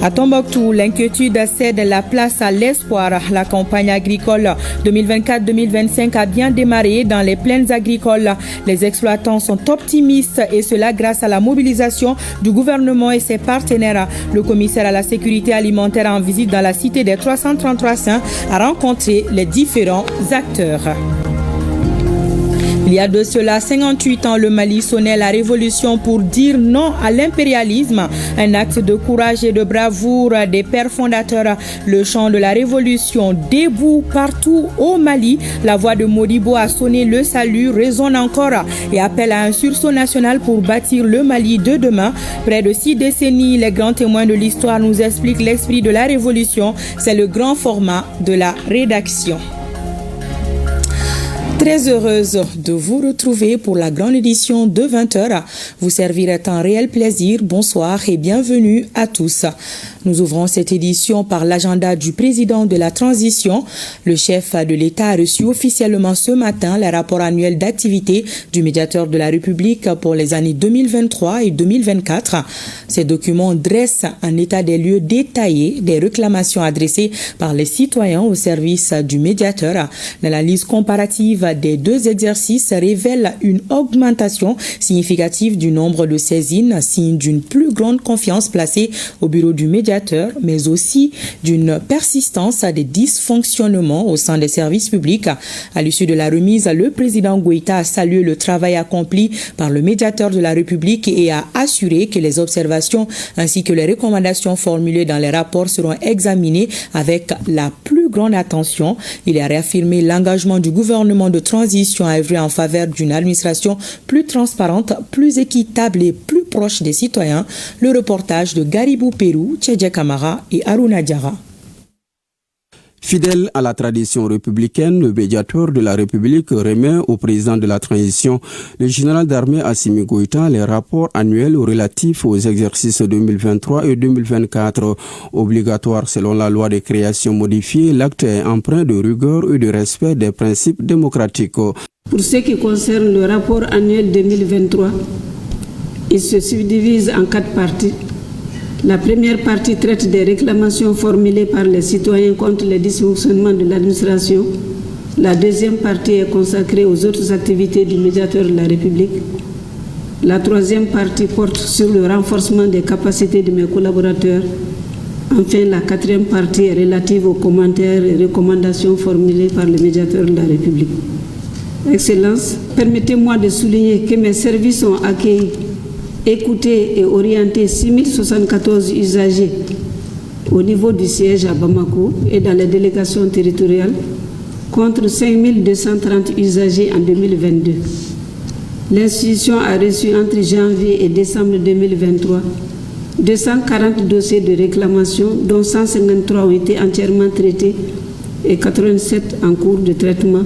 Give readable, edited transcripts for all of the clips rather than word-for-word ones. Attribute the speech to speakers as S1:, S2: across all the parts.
S1: À Tombouctou, l'inquiétude cède la place à l'espoir. La campagne agricole 2024-2025 a bien démarré dans les plaines agricoles. Les exploitants sont optimistes et cela grâce à la mobilisation du gouvernement et ses partenaires. Le commissaire à la sécurité alimentaire en visite dans la cité des 333 Saints a rencontré les différents acteurs. Il y a de cela 58 ans, le Mali sonnait la révolution pour dire non à l'impérialisme. Un acte de courage et de bravoure des pères fondateurs. Le chant de la révolution debout partout au Mali. La voix de Modibo a sonné le salut, résonne encore et appelle à un sursaut national pour bâtir le Mali de demain. Près de 6 décennies, les grands témoins de l'histoire nous expliquent l'esprit de la révolution. C'est le grand format de la rédaction. Très heureuse de vous retrouver pour la grande édition de 20h. Vous servirait un réel plaisir. Bonsoir et bienvenue à tous. Nous ouvrons cette édition par l'agenda du président de la transition. Le chef de l'État a reçu officiellement ce matin le rapport annuel d'activité du médiateur de la République pour les années 2023 et 2024. Ces documents dressent un état des lieux détaillé des réclamations adressées par les citoyens au service du médiateur. L'analyse comparative des deux exercices révèle une augmentation significative du nombre de saisines, signe d'une plus grande confiance placée au bureau du médiateur, mais aussi d'une persistance des dysfonctionnements au sein des services publics. À l'issue de la remise, le président Goïta a salué le travail accompli par le médiateur de la République et a assuré que les observations ainsi que les recommandations formulées dans les rapports seront examinées avec la plus grande attention. Il a réaffirmé l'engagement du gouvernement de transition à œuvrer en faveur d'une administration plus transparente, plus équitable et plus proche des citoyens. Le reportage de Garibou Pérou, Tchedja Kamara et Aruna Diara.
S2: Fidèle à la tradition républicaine, le médiateur de la République remet au président de la transition, le général d'armée Assimi Goïta, les rapports annuels relatifs aux exercices 2023 et 2024. Obligatoire selon la loi de création modifiée, l'acte est empreint de rigueur et de respect des principes démocratiques.
S3: Pour ce qui concerne le rapport annuel 2023, il se subdivise en 4 parties. La première partie traite des réclamations formulées par les citoyens contre les dysfonctionnements de l'administration. La deuxième partie est consacrée aux autres activités du médiateur de la République. La troisième partie porte sur le renforcement des capacités de mes collaborateurs. Enfin, la quatrième partie est relative aux commentaires et recommandations formulées par le médiateur de la République. Excellence, permettez-moi de souligner que mes services ont accueilli, écouter et orienter 6074 usagers au niveau du siège à Bamako et dans les délégations territoriales contre 5230 usagers en 2022. L'institution a reçu entre janvier et décembre 2023 240 dossiers de réclamation dont 153 ont été entièrement traités et 87 en cours de traitement,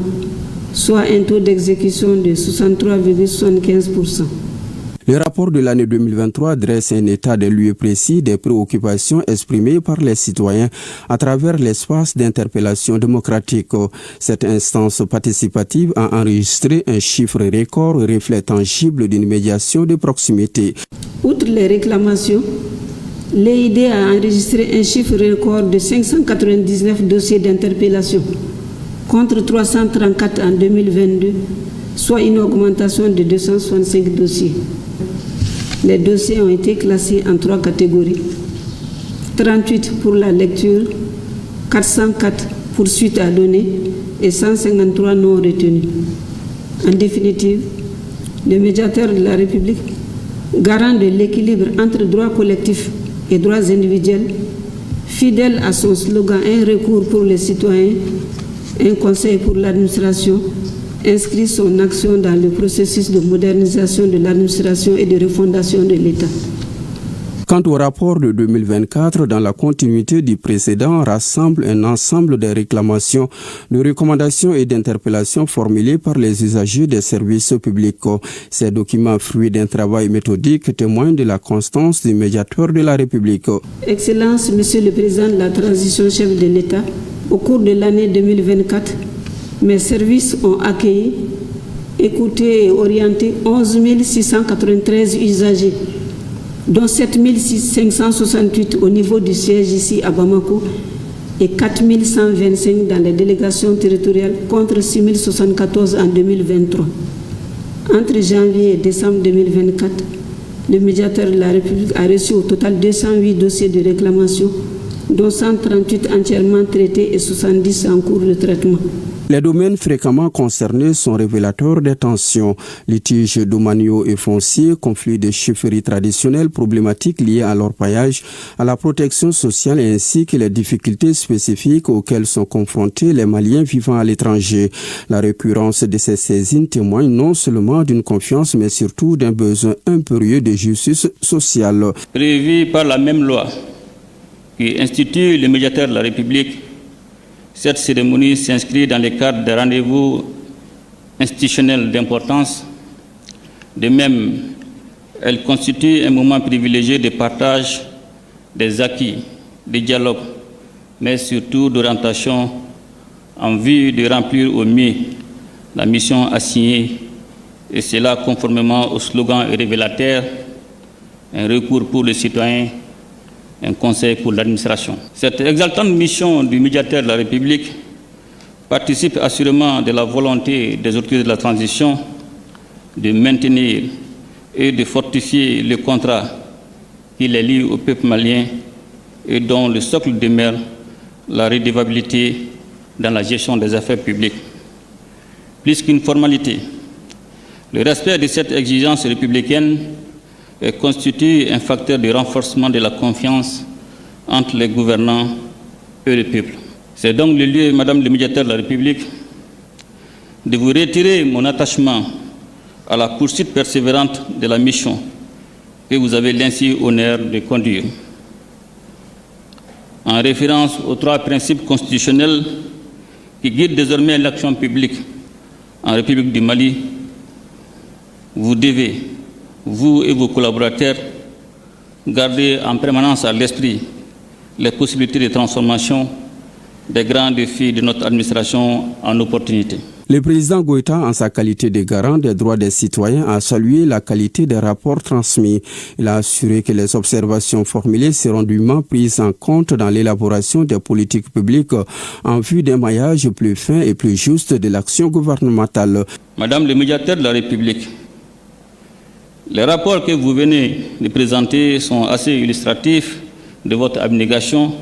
S3: soit un taux d'exécution de 63,75%.
S2: Le rapport de l'année 2023 dresse un état des lieux précis des préoccupations exprimées par les citoyens à travers l'espace d'interpellation démocratique. Cette instance participative a enregistré un chiffre record reflet tangible d'une médiation de proximité.
S3: Outre les réclamations, l'EID a enregistré un chiffre record de 599 dossiers d'interpellation contre 334 en 2022, soit une augmentation de 265 dossiers. Les dossiers ont été classés en 3 catégories. 38 pour la lecture, 404 pour suite à donner et 153 non retenus. En définitive, le médiateur de la République, garant de l'équilibre entre droits collectifs et droits individuels, fidèle à son slogan « Un recours pour les citoyens, un conseil pour l'administration », inscrit son action dans le processus de modernisation de l'administration et de refondation de l'État.
S2: Quant au rapport de 2024, dans la continuité du précédent, rassemble un ensemble de réclamations, de recommandations et d'interpellations formulées par les usagers des services publics. Ces documents, fruits d'un travail méthodique, témoignent de la constance du médiateur de la République.
S3: Excellence, Monsieur le Président de la transition, chef de l'État, au cours de l'année 2024, mes services ont accueilli, écouté et orienté 11 693 usagers dont 7 568 au niveau du siège ici à Bamako et 4 125 dans les délégations territoriales contre 6 074 en 2023. Entre janvier et décembre 2024, le médiateur de la République a reçu au total 208 dossiers de réclamation, dont 138 entièrement traités et 70 en cours de traitement.
S2: Les domaines fréquemment concernés sont révélateurs des tensions, litiges domaniaux et fonciers, conflits de chefferie traditionnels, problématiques liées à l'orpaillage, à la protection sociale ainsi que les difficultés spécifiques auxquelles sont confrontés les Maliens vivant à l'étranger. La récurrence de ces saisines témoigne non seulement d'une confiance mais surtout d'un besoin impérieux de justice sociale.
S4: Prévu par la même loi qui institue le médiateur de la République, cette cérémonie s'inscrit dans le cadre des rendez-vous institutionnels d'importance. De même, elle constitue un moment privilégié de partage des acquis, de dialogue, mais surtout d'orientation en vue de remplir au mieux la mission assignée, et cela conformément au slogan révélateur « Un recours pour le citoyen, un conseil pour l'administration ». Cette exaltante mission du médiateur de la République participe assurément de la volonté des autorités de la transition de maintenir et de fortifier le contrat qui les lie au peuple malien et dont le socle demeure la redevabilité dans la gestion des affaires publiques. Plus qu'une formalité, le respect de cette exigence républicaine constitue un facteur de renforcement de la confiance entre les gouvernants et le peuple. C'est donc le lieu, Madame le médiateur de la République, de vous retirer mon attachement à la poursuite persévérante de la mission que vous avez l'ainsi honneur de conduire. En référence aux 3 principes constitutionnels qui guident désormais l'action publique en République du Mali, vous devez, vous et vos collaborateurs, garder en permanence à l'esprit les possibilités de transformation des grands défis de notre administration en opportunités.
S2: Le président Goïta, en sa qualité de garant des droits des citoyens, a salué la qualité des rapports transmis. Il a assuré que les observations formulées seront dûment prises en compte dans l'élaboration des politiques publiques en vue d'un maillage plus fin et plus juste de l'action gouvernementale.
S4: Madame le médiateur de la République, les rapports que vous venez de présenter sont assez illustratifs de votre abnégation,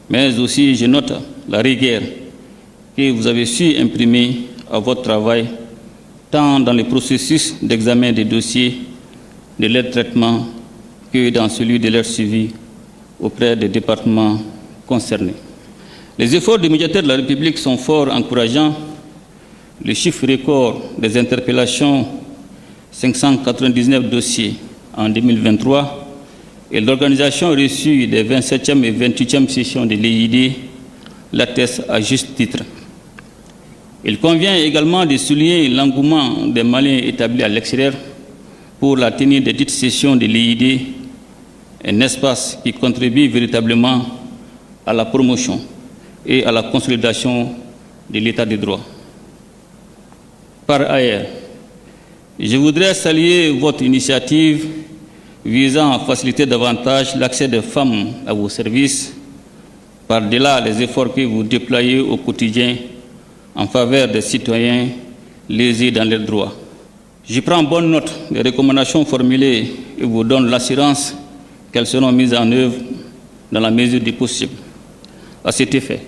S4: mais aussi je note la rigueur que vous avez su imprimer à votre travail, tant dans le processus d'examen des dossiers, de leur traitement, que dans celui de leur suivi auprès des départements concernés. Les efforts du médiateur de la République sont fort encourageants. Le chiffre record des interpellations, 599 dossiers en 2023, et l'organisation reçue des 27e et 28e sessions de l'EID l'atteste à juste titre. Il convient également de souligner l'engouement des Maliens établis à l'extérieur pour la tenue des dites sessions de l'EID, un espace qui contribue véritablement à la promotion et à la consolidation de l'état de droit. Par ailleurs, je voudrais saluer votre initiative visant à faciliter davantage l'accès des femmes à vos services, par-delà les efforts que vous déployez au quotidien en faveur des citoyens lésés dans leurs droits. Je prends bonne note des recommandations formulées et vous donne l'assurance qu'elles seront mises en œuvre dans la mesure du possible. À cet effet,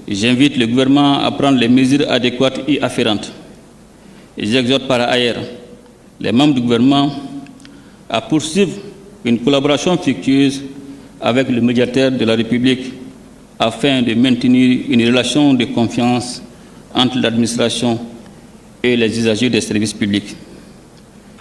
S4: j'invite le gouvernement à prendre les mesures adéquates et afférentes. Et j'exhorte par ailleurs les membres du gouvernement à poursuivre une collaboration fructueuse avec le médiateur de la République afin de maintenir une relation de confiance entre l'administration et les usagers des services publics.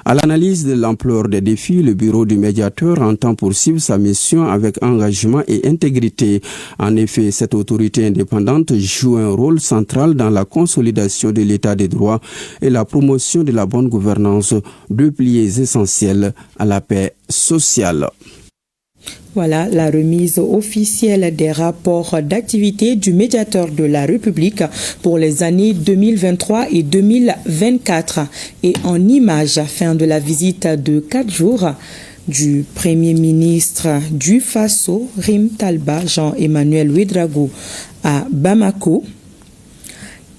S2: À l'analyse de l'ampleur des défis, le bureau du médiateur entend poursuivre sa mission avec engagement et intégrité. En effet, cette autorité indépendante joue un rôle central dans la consolidation de l'état des droits et la promotion de la bonne gouvernance, 2 piliers essentiels à la paix sociale.
S1: Voilà la remise officielle des rapports d'activité du médiateur de la République pour les années 2023 et 2024. Et en images, fin de la visite de 4 jours du Premier ministre du Faso, Rim Talba Jean-Emmanuel Ouedraogo, à Bamako.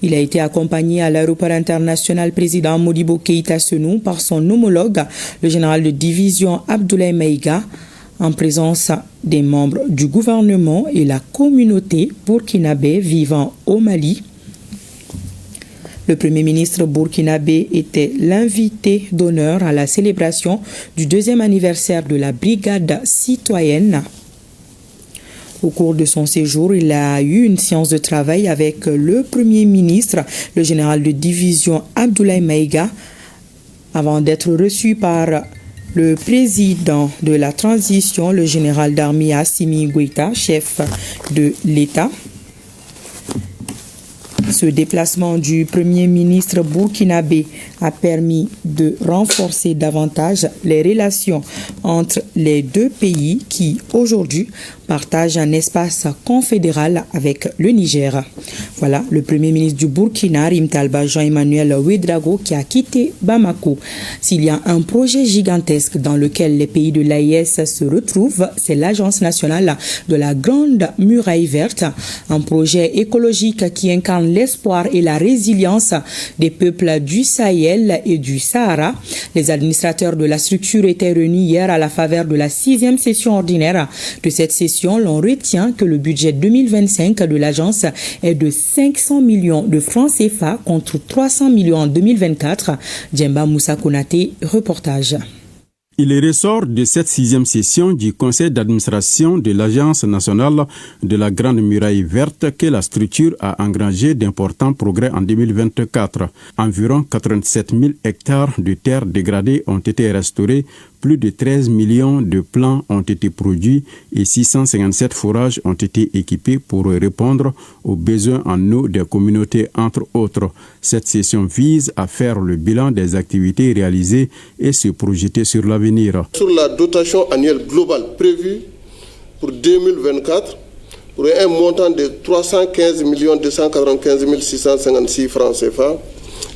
S1: Il a été accompagné à l'aéroport international président Modibo Keïta Senou par son homologue, le général de division Abdoulaye Maïga, en présence des membres du gouvernement et la communauté burkinabé vivant au Mali. Le Premier ministre burkinabé était l'invité d'honneur à la célébration du 2e anniversaire de la brigade citoyenne. Au cours de son séjour, il a eu une séance de travail avec le Premier ministre, le général de division Abdoulaye Maïga, avant d'être reçu par le président de la transition, le général d'armée Assimi Goïta, chef de l'État. Ce déplacement du Premier ministre burkinabé a permis de renforcer davantage les relations entre les deux pays qui, aujourd'hui, partagent un espace confédéral avec le Niger. Voilà le Premier ministre du Burkina, Rim Talba Jean-Emmanuel Ouedraogo, qui a quitté Bamako. S'il y a un projet gigantesque dans lequel les pays de l'AES se retrouvent, c'est l'Agence nationale de la Grande Muraille Verte, un projet écologique qui incarne l'espoir et la résilience des peuples du Sahel et du Sahara. Les administrateurs de la structure étaient réunis hier à la faveur de la 6e session ordinaire. De cette session, l'on retient que le budget 2025 de l'agence est de 500 millions de francs CFA contre 300 millions en 2024. Djemba Moussa Konaté, reportage.
S2: Il ressort de cette 6e session du conseil d'administration de l'Agence nationale de la Grande Muraille Verte que la structure a engrangé d'importants progrès en 2024. Environ 87 000 hectares de terres dégradées ont été restaurés, plus de 13 millions de plants ont été produits et 657 forages ont été équipés pour répondre aux besoins en eau des communautés, entre autres. Cette session vise à faire le bilan des activités réalisées et se projeter sur l'avenir.
S5: Sur la dotation annuelle globale prévue pour 2024, pour un montant de 315 295 656 francs CFA,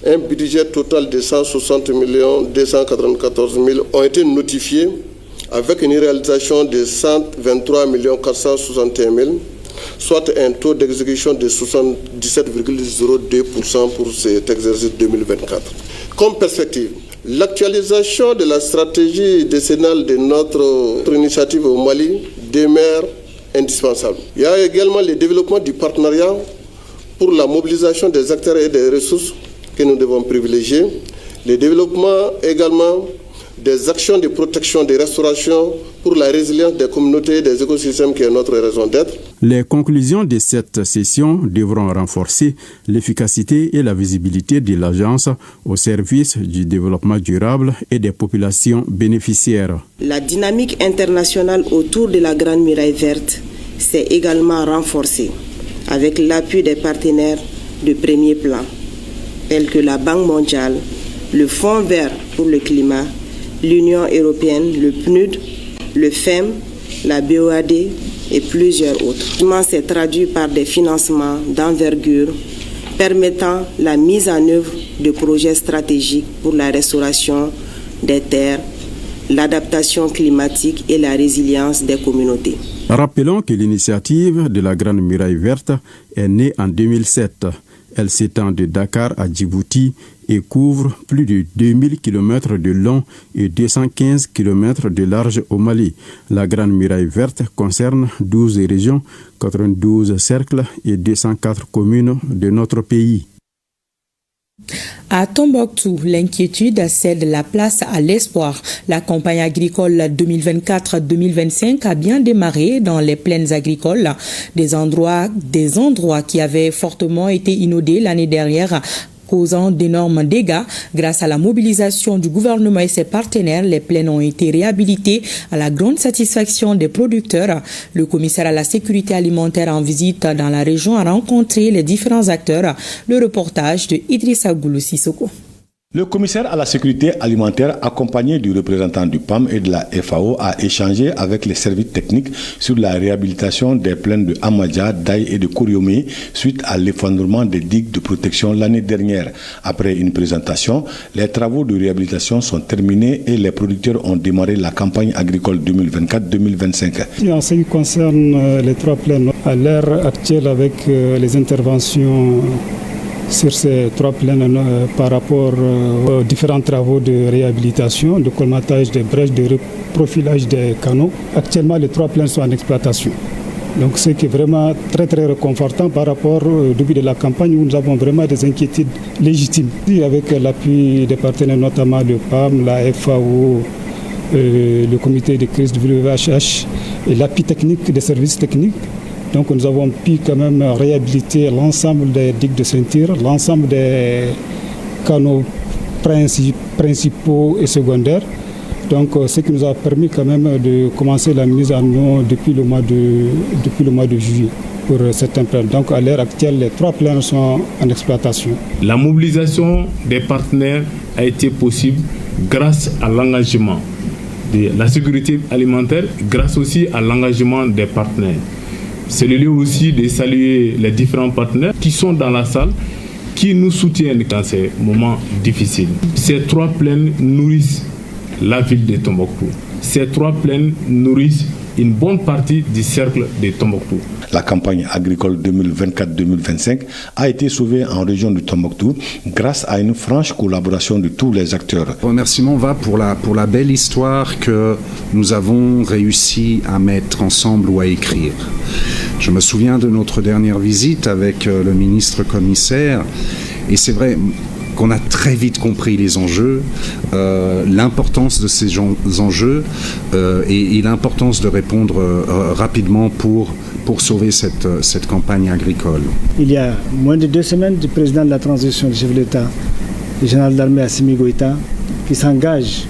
S5: un budget total de 160 294 000 ont été notifiés avec une réalisation de 123 461 000, soit un taux d'exécution de 77,02% pour cet exercice 2024. Comme perspective, l'actualisation de la stratégie décennale de notre initiative au Mali demeure indispensable. Il y a également le développement du partenariat pour la mobilisation des acteurs et des ressources que nous devons privilégier, le développement également des actions de protection, de restauration pour la résilience des communautés et des écosystèmes qui est notre raison d'être.
S2: Les conclusions de cette session devront renforcer l'efficacité et la visibilité de l'agence au service du développement durable et des populations bénéficiaires.
S6: La dynamique internationale autour de la Grande Muraille Verte s'est également renforcée avec l'appui des partenaires de premier plan, tels que la Banque mondiale, le Fonds vert pour le climat, l'Union européenne, le PNUD, le FEM, la BOAD et plusieurs autres. Cela s'est traduit par des financements d'envergure permettant la mise en œuvre de projets stratégiques pour la restauration des terres, l'adaptation climatique et la résilience des communautés.
S2: Rappelons que l'initiative de la Grande Muraille Verte est née en 2007. Elle s'étend de Dakar à Djibouti et couvre plus de 2000 km de long et 215 km de large au Mali. La Grande Muraille Verte concerne 12 régions, 92 cercles et 204 communes de notre pays.
S1: À Tombouctou, l'inquiétude cède la place à l'espoir. La campagne agricole 2024-2025 a bien démarré dans les plaines agricoles, des endroits qui avaient fortement été inondés l'année dernière, causant d'énormes dégâts. Grâce à la mobilisation du gouvernement et ses partenaires, les plaines ont été réhabilitées à la grande satisfaction des producteurs. Le commissaire à la sécurité alimentaire en visite dans la région a rencontré les différents acteurs. Le reportage de Idrissa Goulou Sissoko.
S7: Le commissaire à la sécurité alimentaire, accompagné du représentant du PAM et de la FAO, a échangé avec les services techniques sur la réhabilitation des plaines de Amadja, d'Aï et de Kouriomé suite à l'effondrement des digues de protection l'année dernière. Après une présentation, les travaux de réhabilitation sont terminés et les producteurs ont démarré la campagne agricole 2024-2025.
S8: En ce qui concerne les 3 plaines, à l'heure actuelle avec les interventions sur ces 3 plaines par rapport aux différents travaux de réhabilitation, de colmatage des brèches, de reprofilage des canaux. Actuellement, les 3 plaines sont en exploitation. Donc, ce qui est vraiment très très réconfortant par rapport au début de la campagne où nous avons vraiment des inquiétudes légitimes. Avec l'appui des partenaires, notamment le PAM, la FAO, le comité de crise du WHH et l'appui technique des services techniques. Donc nous avons pu quand même réhabiliter l'ensemble des digues de ceinture, l'ensemble des canaux principaux et secondaires. Donc ce qui nous a permis quand même de commencer la mise en eau depuis le mois de juillet pour certains plaines. Donc à l'heure actuelle, les 3 plaines sont en exploitation.
S9: La mobilisation des partenaires a été possible grâce à l'engagement de la sécurité alimentaire, grâce aussi à l'engagement des partenaires. C'est le lieu aussi de saluer les différents partenaires qui sont dans la salle, qui nous soutiennent dans ces moments difficiles. Ces 3 plaines nourrissent la ville de Tombouctou. Ces 3 plaines nourrissent une bonne partie du cercle de Tombouctou.
S7: La campagne agricole 2024-2025 a été sauvée en région de Tombouctou grâce à une franche collaboration de tous les acteurs.
S10: Le remerciement va pour la belle histoire que nous avons réussi à mettre ensemble ou à écrire. Je me souviens de notre dernière visite avec le ministre commissaire et c'est vrai qu'on a très vite compris les enjeux, l'importance de ces enjeux et l'importance de répondre rapidement pour sauver cette campagne agricole.
S8: Il y a moins de 2 semaines, le président de la transition du chef de l'État, le général d'armée Assimi Goïta, qui s'engage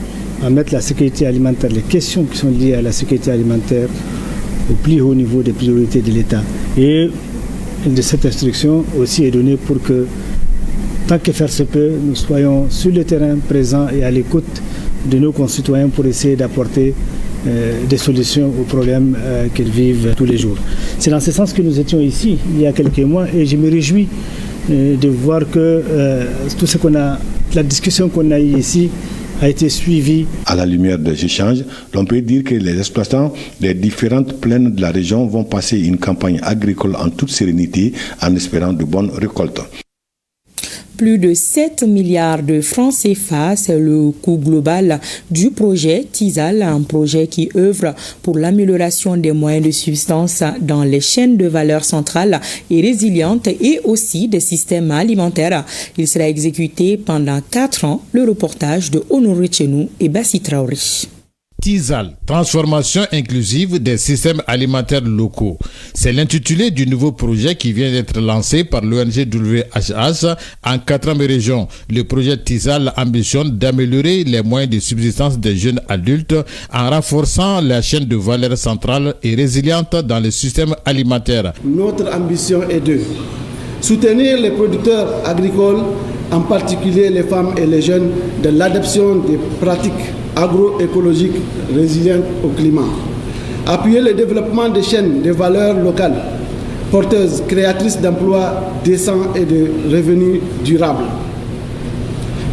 S8: à mettre la sécurité alimentaire, les questions qui sont liées à la sécurité alimentaire au plus haut niveau des priorités de l'État. Et de cette instruction aussi est donnée pour que, tant que faire se peut, nous soyons sur le terrain présents et à l'écoute de nos concitoyens pour essayer d'apporter des solutions aux problèmes qu'ils vivent tous les jours. C'est dans ce sens que nous étions ici il y a quelques mois et je me réjouis de voir que tout ce la discussion qu'on a eue ici a été suivie.
S7: À la lumière des échanges, l'on peut dire que les exploitants des différentes plaines de la région vont passer une campagne agricole en toute sérénité en espérant de bonnes récoltes.
S1: Plus de 7 milliards de francs CFA, c'est le coût global du projet TISAL, un projet qui œuvre pour l'amélioration des moyens de subsistance dans les chaînes de valeur centrales et résilientes et aussi des systèmes alimentaires. Il sera exécuté pendant 4 ans. Le reportage de Honoré Chenou et Bassi Traoré.
S11: TISAL, transformation inclusive des systèmes alimentaires locaux. C'est l'intitulé du nouveau projet qui vient d'être lancé par l'ONG WHH en 4 régions. Le projet TISAL ambitionne d'améliorer les moyens de subsistance des jeunes adultes en renforçant la chaîne de valeur centrale et résiliente dans le système alimentaire.
S12: Notre ambition est de soutenir les producteurs agricoles, en particulier les femmes et les jeunes, dans l'adoption des pratiques agroécologiques résilientes au climat. Appuyer le développement des chaînes de valeur locales, porteuses, créatrices d'emplois décents et de revenus durables.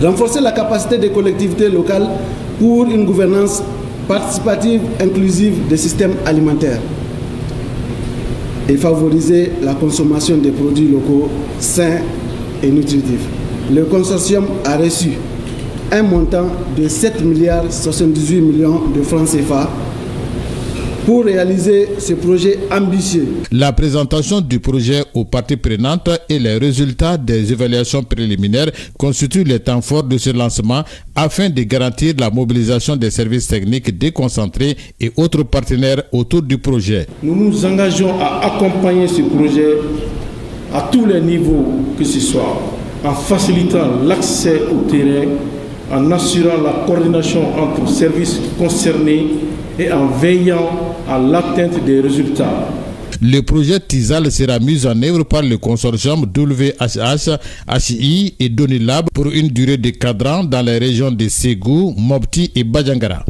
S12: Renforcer la capacité des collectivités locales pour une gouvernance participative inclusive des systèmes alimentaires et favoriser la consommation des produits locaux sains et nutritifs. Le consortium a reçu un montant de 7 milliards 78 millions de francs CFA pour réaliser ce projet ambitieux.
S11: La présentation du projet aux parties prenantes et les résultats des évaluations préliminaires constituent les temps forts de ce lancement afin de garantir la mobilisation des services techniques déconcentrés et autres partenaires autour du projet.
S13: Nous nous engageons à accompagner ce projet à tous les niveaux que ce soit, en facilitant l'accès au terrain, en assurant la coordination entre services concernés et en veillant à l'atteinte des résultats.
S11: Le projet TISAL sera mis en œuvre par le consortium WHH, HI et Donilab pour une durée de 4 ans dans les régions de Ségou, Mopti et Badjangara.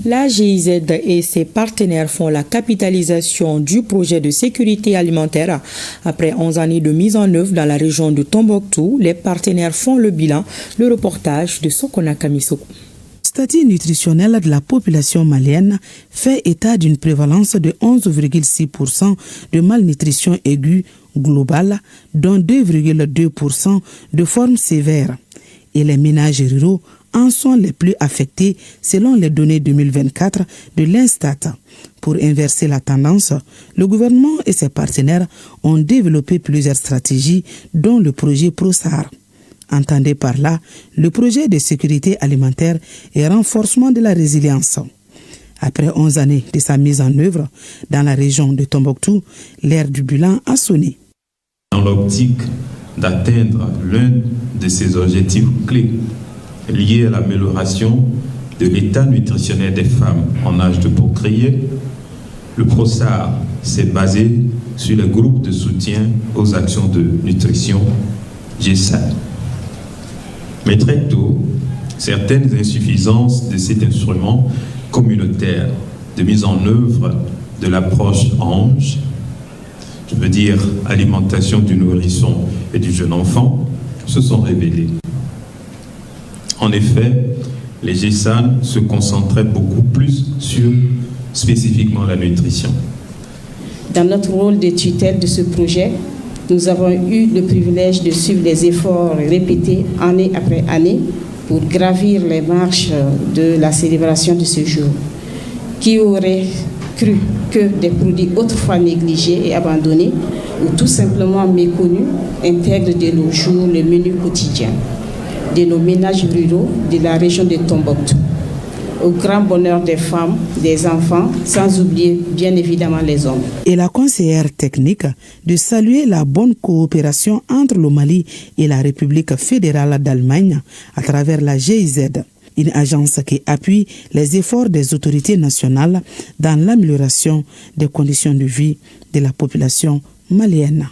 S1: La GIZ et ses partenaires font la capitalisation du projet de sécurité alimentaire. Après 11 années de mise en œuvre dans la région de Tombouctou, les partenaires font le bilan. Le reportage de Sokona Kamisoko.
S14: Le statut nutritionnel de la population malienne fait état d'une prévalence de 11,6% de malnutrition aiguë globale, dont 2,2% de forme sévère. Et les ménages ruraux en sont les plus affectés selon les données 2024 de l'Instat. Pour inverser la tendance, le gouvernement et ses partenaires ont développé plusieurs stratégies, dont le projet ProSAR. Entendez par là le projet de sécurité alimentaire et renforcement de la résilience. Après 11 années de sa mise en œuvre dans la région de Tombouctou, l'ère du bilan a sonné.
S15: Dans l'optique d'atteindre l'un de ces objectifs clés liés à l'amélioration de l'état nutritionnel des femmes en âge de procréer, le ProSAR s'est basé sur les groupes de soutien aux actions de nutrition GSAN. Mais très tôt, certaines insuffisances de cet instrument communautaire de mise en œuvre de l'approche ANGE, je veux dire alimentation du nourrisson et du jeune enfant, se sont révélées. En effet, les GSAN se concentraient beaucoup plus sur spécifiquement la nutrition.
S16: Dans notre rôle de tutelle de ce projet, nous avons eu le privilège de suivre les efforts répétés année après année pour gravir les marches de la célébration de ce jour. Qui aurait cru que des produits autrefois négligés et abandonnés ou tout simplement méconnus intègrent de nos jours le menu quotidien de nos ménages ruraux de la région de Tombouctou, au grand bonheur des femmes, des enfants, sans oublier bien évidemment les hommes.
S14: Et la conseillère technique de saluer la bonne coopération entre le Mali et la République fédérale d'Allemagne à travers la GIZ, une agence qui appuie les efforts des autorités nationales dans l'amélioration des conditions de vie de la population malienne.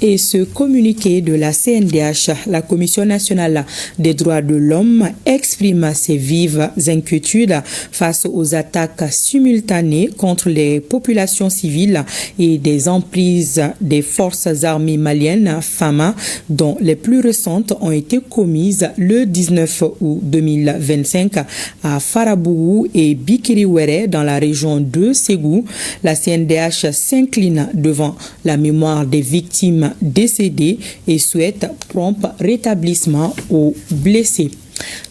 S1: Et ce communiqué de la CNDH, la Commission nationale des droits de l'homme, exprime ses vives inquiétudes face aux attaques simultanées contre les populations civiles et des emprises des forces armées maliennes, FAMA, dont les plus récentes ont été commises le 19 août 2025 à Farabougou et Bikiriwere dans la région de Ségou. La CNDH s'incline devant la mémoire des victimes décédées et souhaite prompt rétablissement aux blessés.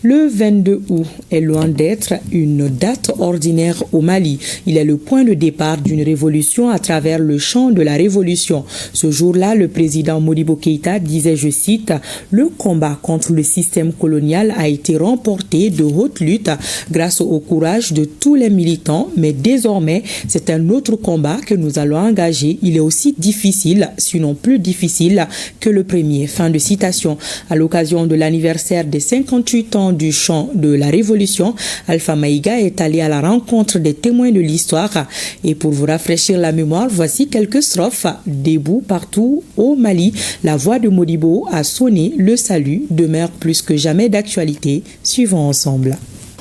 S1: Le 22 août est loin d'être une date ordinaire au Mali. Il est le point de départ d'une révolution à travers le champ de la révolution. Ce jour-là, le président Modibo Keïta disait, je cite, « Le combat contre le système colonial a été remporté de haute lutte grâce au courage de tous les militants, mais désormais, c'est un autre combat que nous allons engager. Il est aussi difficile, sinon plus difficile que le premier. » Fin de citation. À l'occasion de l'anniversaire des 58 ans du champ de la Révolution, Alpha Maïga est allé à la rencontre des témoins de l'histoire. Et pour vous rafraîchir la mémoire, voici quelques strophes. Debout partout au Mali, la voix de Modibo a sonné, le salut demeure plus que jamais d'actualité. Suivons ensemble.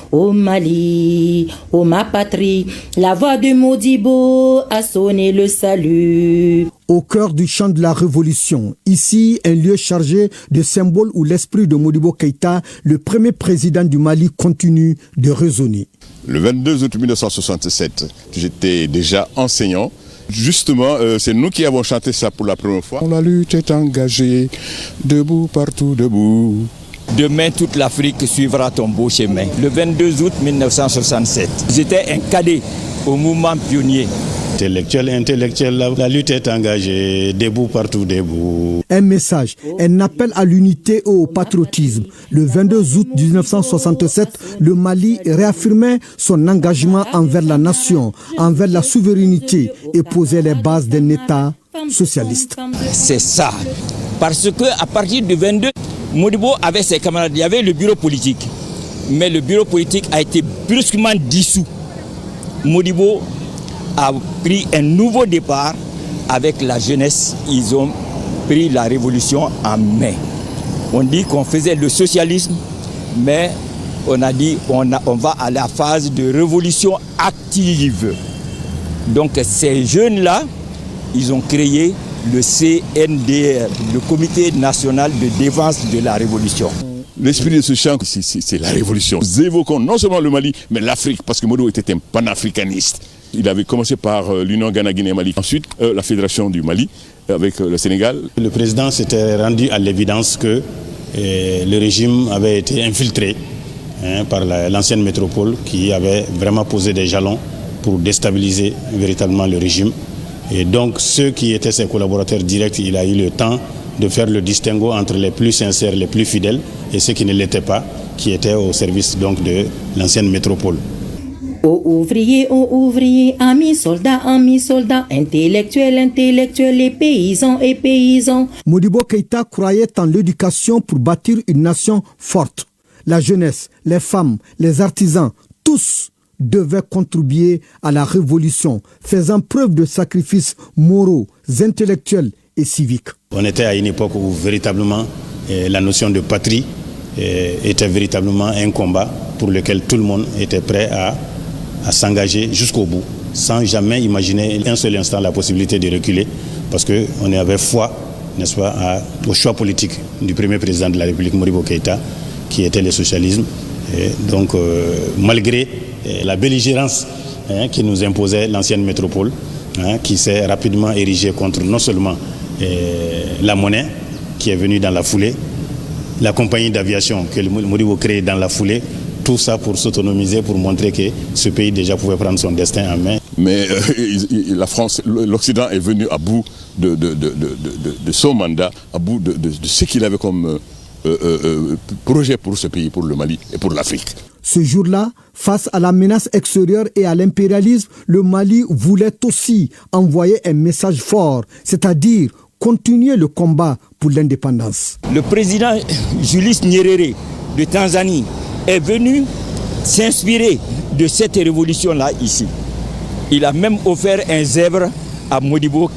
S17: Au Mali, ô ma patrie, la voix de Modibo a sonné le salut.
S18: Au cœur du champ de la Révolution, ici un lieu chargé de symboles où l'esprit de Modibo Keïta, le premier président du Mali, continue de résonner.
S19: Le 22 août 1967, j'étais déjà enseignant. Justement, c'est nous qui avons chanté ça pour la première fois.
S20: La lutte est engagée, debout partout debout.
S21: Demain, toute l'Afrique suivra ton beau chemin. Le 22 août 1967, j'étais un cadet au mouvement pionnier.
S22: Intellectuel, la lutte est engagée, debout partout debout.
S18: Un message, un appel à l'unité et au patriotisme. Le 22 août 1967, le Mali réaffirmait son engagement envers la nation, envers la souveraineté et posait les bases d'un État socialiste.
S21: C'est ça. Parce qu'à partir du 22, Modibo avait ses camarades, il y avait le bureau politique. Mais le bureau politique a été brusquement dissous. Modibo a pris un nouveau départ avec la jeunesse. Ils ont pris la révolution en main. On dit qu'on faisait le socialisme, mais on a dit on va à la phase de révolution active. Donc ces jeunes-là, ils ont créé le CNDR, le Comité national de défense de la révolution.
S19: L'esprit de ce chant, c'est la révolution. Nous évoquons non seulement le Mali, mais l'Afrique, parce que Modibo était un panafricaniste. Il avait commencé par l'Union Ghana-Guinée-Mali, ensuite la Fédération du Mali avec le Sénégal.
S22: Le président s'était rendu à l'évidence que le régime avait été infiltré par l'ancienne métropole qui avait vraiment posé des jalons pour déstabiliser véritablement le régime. Et donc ceux qui étaient ses collaborateurs directs, il a eu le temps de faire le distinguo entre les plus sincères, les plus fidèles et ceux qui ne l'étaient pas, qui étaient au service donc de l'ancienne métropole.
S17: Ô ouvriers, amis soldats, intellectuels, et paysans.
S18: Modibo Keïta croyait en l'éducation pour bâtir une nation forte. La jeunesse, les femmes, les artisans, tous devaient contribuer à la révolution, faisant preuve de sacrifices moraux, intellectuels et civiques.
S22: On était à une époque où véritablement la notion de patrie était véritablement un combat pour lequel tout le monde était prêt à s'engager jusqu'au bout, sans jamais imaginer un seul instant la possibilité de reculer, parce qu'on avait foi, n'est-ce pas, au choix politique du premier président de la République, Modibo Keïta, qui était le socialisme. Et donc, malgré la belligérance qui nous imposait l'ancienne métropole, qui s'est rapidement érigée contre non seulement la monnaie, qui est venue dans la foulée, la compagnie d'aviation que Modibo crée dans la foulée, tout ça pour s'autonomiser, pour montrer que ce pays déjà pouvait prendre son destin en main.
S19: Mais la France, l'Occident est venu à bout de son mandat, à bout de ce qu'il avait comme projet pour ce pays, pour le Mali et pour l'Afrique.
S18: Ce jour-là, face à la menace extérieure et à l'impérialisme, le Mali voulait aussi envoyer un message fort, c'est-à-dire continuer le combat pour l'indépendance.
S21: Le président Julius Nyerere de Tanzanie est venu s'inspirer de cette révolution-là ici. Il a même offert un zèbre à Modibo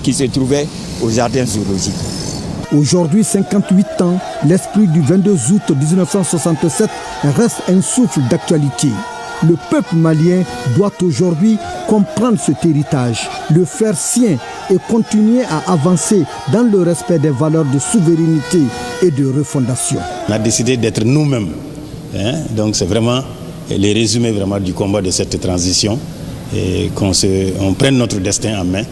S21: qui se trouvait au jardin zoologique.
S18: Aujourd'hui, 58 ans, l'esprit du 22 août 1967 reste un souffle d'actualité. Le peuple malien doit aujourd'hui comprendre cet héritage, le faire sien et continuer à avancer dans le respect des valeurs de souveraineté et de refondation.
S22: On a décidé d'être nous-mêmes. Donc c'est vraiment les résumés vraiment du combat de cette transition et qu'on prenne notre destin en main,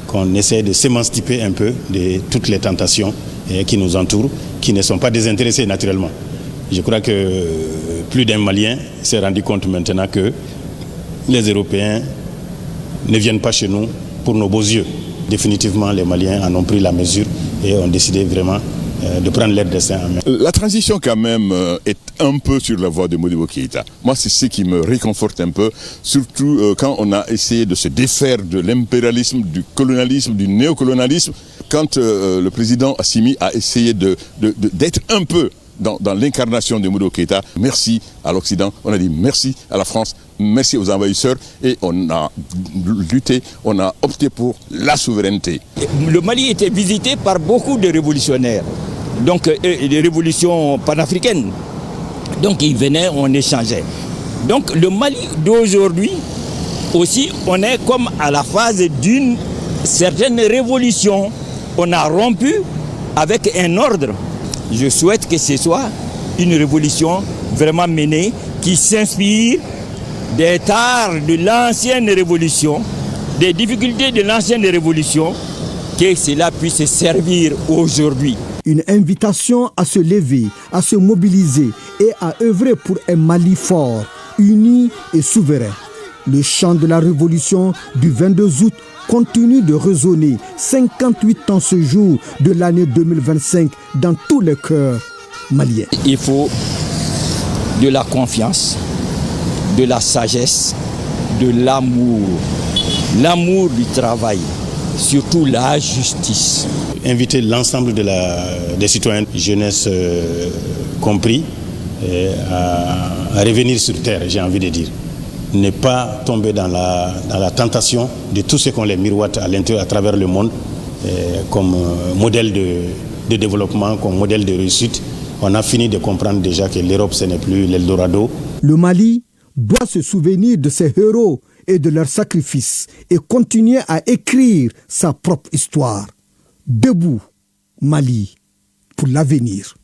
S22: qu'on essaie de s'émanciper un peu de toutes les tentations qui nous entourent, qui ne sont pas désintéressées naturellement. Je crois que plus d'un Malien s'est rendu compte maintenant que les Européens ne viennent pas chez nous pour nos beaux yeux. Définitivement, les Maliens en ont pris la mesure et ont décidé vraiment de prendre leur destin en main.
S19: La transition quand même est un peu sur la voie de Modibo Keïta. Moi, c'est ce qui me réconforte un peu, surtout quand on a essayé de se défaire de l'impérialisme, du colonialisme, du néocolonialisme, quand le président Assimi a essayé d'être un peu dans l'incarnation de Modibo Keïta. Merci à l'Occident, on a dit merci à la France, merci aux envahisseurs et on a lutté, on a opté pour la souveraineté.
S21: Le Mali était visité par beaucoup de révolutionnaires, donc des révolutions panafricaines. Donc ils venaient, on échangeait. Donc le Mali d'aujourd'hui aussi, on est comme à la phase d'une certaine révolution. On a rompu avec un ordre. Je souhaite que ce soit une révolution vraiment menée qui s'inspire des tares de l'ancienne révolution, des difficultés de l'ancienne révolution, que cela puisse servir aujourd'hui.
S18: Une invitation à se lever, à se mobiliser et à œuvrer pour un Mali fort, uni et souverain. Le chant de la révolution du 22 août continue de résonner 58 ans ce jour de l'année 2025 dans tous les cœurs maliens.
S21: Il faut de la confiance, de la sagesse, de l'amour du travail, surtout la justice.
S22: Inviter l'ensemble des citoyens, jeunesse compris, à revenir sur terre, j'ai envie de dire. ne pas tomber dans la tentation de tout ce qu'on les miroite à l'intérieur, à travers le monde, comme modèle de développement, comme modèle de réussite. On a fini de comprendre déjà que l'Europe, ce n'est plus l'Eldorado.
S18: Le Mali doit se souvenir de ses héros et de leurs sacrifices et continuer à écrire sa propre histoire. Debout, Mali, pour l'avenir.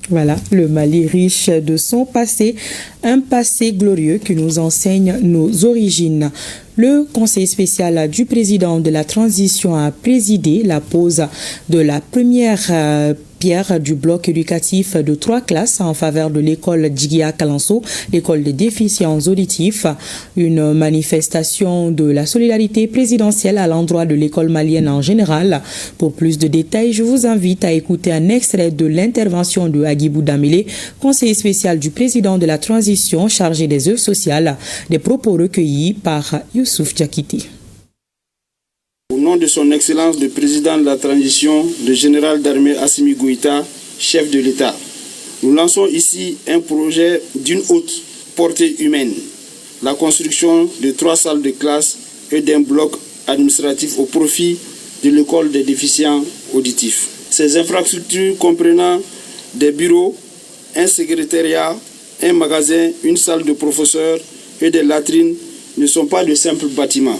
S1: Voilà, le Mali riche de son passé, un passé glorieux qui nous enseigne nos origines. Le conseil spécial du président de la transition a présidé la pose de la première pierre du bloc éducatif de 3 classes en faveur de l'école Djigia Kalanso, l'école des déficients auditifs. Une manifestation de la solidarité présidentielle à l'endroit de l'école malienne en général. Pour plus de détails, je vous invite à écouter un extrait de l'intervention de Agibou Damile, conseiller spécial du président de la transition chargé des œuvres sociales, des propos recueillis par Youssouf Djakiti.
S3: Au nom de son Excellence le Président de la Transition, le général d'armée Assimi Goïta, chef de l'État, nous lançons ici un projet d'une haute portée humaine, la construction de 3 salles de classe et d'un bloc administratif au profit de l'école des déficients auditifs. Ces infrastructures comprenant des bureaux, un secrétariat, un magasin, une salle de professeurs et des latrines ne sont pas de simples bâtiments.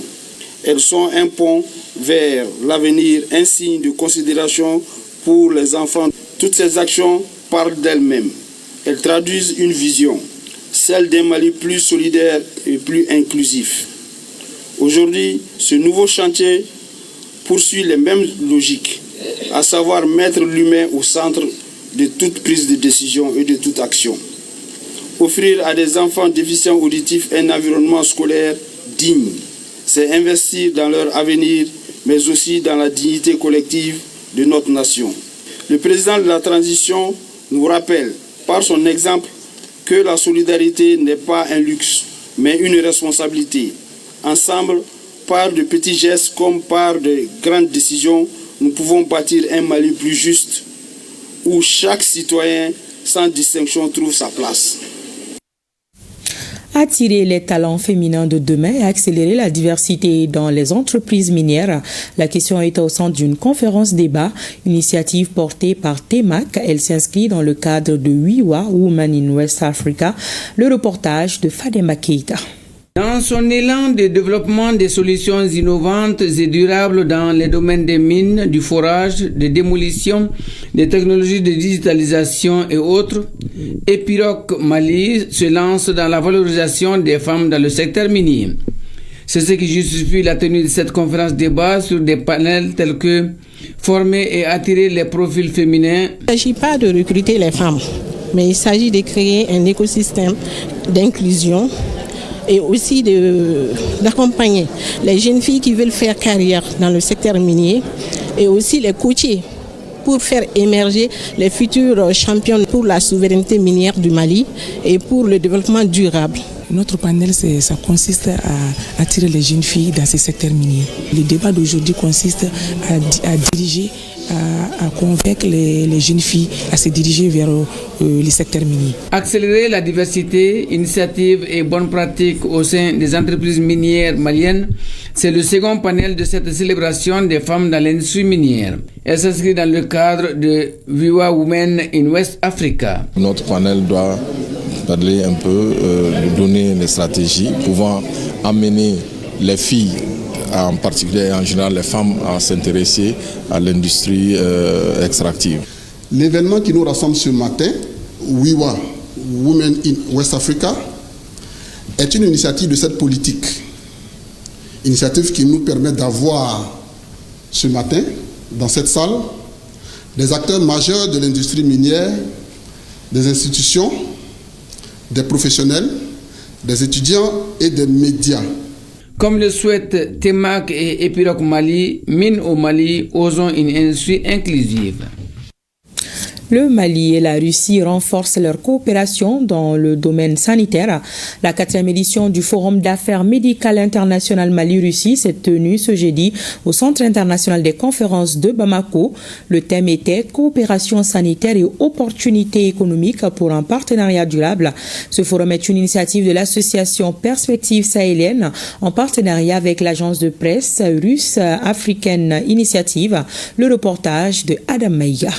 S3: Elles sont un pont vers l'avenir, un signe de considération pour les enfants. Toutes ces actions parlent d'elles-mêmes. Elles traduisent une vision, celle d'un Mali plus solidaire et plus inclusif. Aujourd'hui, ce nouveau chantier poursuit les mêmes logiques, à savoir mettre l'humain au centre de toute prise de décision et de toute action. Offrir à des enfants déficients auditifs un environnement scolaire digne, c'est investir dans leur avenir, mais aussi dans la dignité collective de notre nation. Le président de la transition nous rappelle, par son exemple, que la solidarité n'est pas un luxe, mais une responsabilité. Ensemble, par de petits gestes comme par de grandes décisions, nous pouvons bâtir un Mali plus juste, où chaque citoyen, sans distinction, trouve sa place.
S1: Attirer les talents féminins de demain et accélérer la diversité dans les entreprises minières. La question est au centre d'une conférence débat, initiative portée par TEMAC. Elle s'inscrit dans le cadre de WIWA, Women in West Africa. Le reportage de Fadema Keita.
S4: Dans son élan de développement des solutions innovantes et durables dans les domaines des mines, du forage, de démolition, des technologies de digitalisation et autres, Epiroc Mali se lance dans la valorisation des femmes dans le secteur minier. C'est ce qui justifie la tenue de cette conférence débat sur des panels tels que former et attirer les profils féminins.
S23: Il ne s'agit pas de recruter les femmes, mais il s'agit de créer un écosystème d'inclusion et aussi d'accompagner les jeunes filles qui veulent faire carrière dans le secteur minier et aussi les coacher pour faire émerger les futurs champions pour la souveraineté minière du Mali et pour le développement durable.
S24: Notre panel, ça consiste à attirer les jeunes filles dans ces secteurs miniers. Le débat d'aujourd'hui consiste à diriger, à convaincre les jeunes filles à se diriger vers les secteurs miniers.
S4: Accélérer la diversité, initiatives et bonnes pratiques au sein des entreprises minières maliennes, c'est le second panel de cette célébration des femmes dans l'industrie minière. Elle s'inscrit dans le cadre de WIWA Women in West Africa.
S25: Notre panel doit parler un peu, donner les stratégies pouvant amener les filles, en particulier et en général les femmes, à s'intéresser à l'industrie extractive.
S26: L'événement qui nous rassemble ce matin, WIWA, Women in West Africa, est une initiative de cette politique. Initiative qui nous permet d'avoir ce matin, dans cette salle, des acteurs majeurs de l'industrie minière, des institutions, des professionnels, des étudiants et des médias.
S4: Comme le souhaitent TEMAC et Epiroc Mali, Mine au Mali, osons une industrie inclusive.
S1: Le Mali et la Russie renforcent leur coopération dans le domaine sanitaire. La 4e édition du Forum d'affaires médicales international Mali-Russie s'est tenue ce jeudi au Centre international des conférences de Bamako. Le thème était coopération sanitaire et opportunités économiques pour un partenariat durable. Ce forum est une initiative de l'association Perspective sahélienne en partenariat avec l'agence de presse russe Africaine Initiative. Le reportage de Adam Meïga.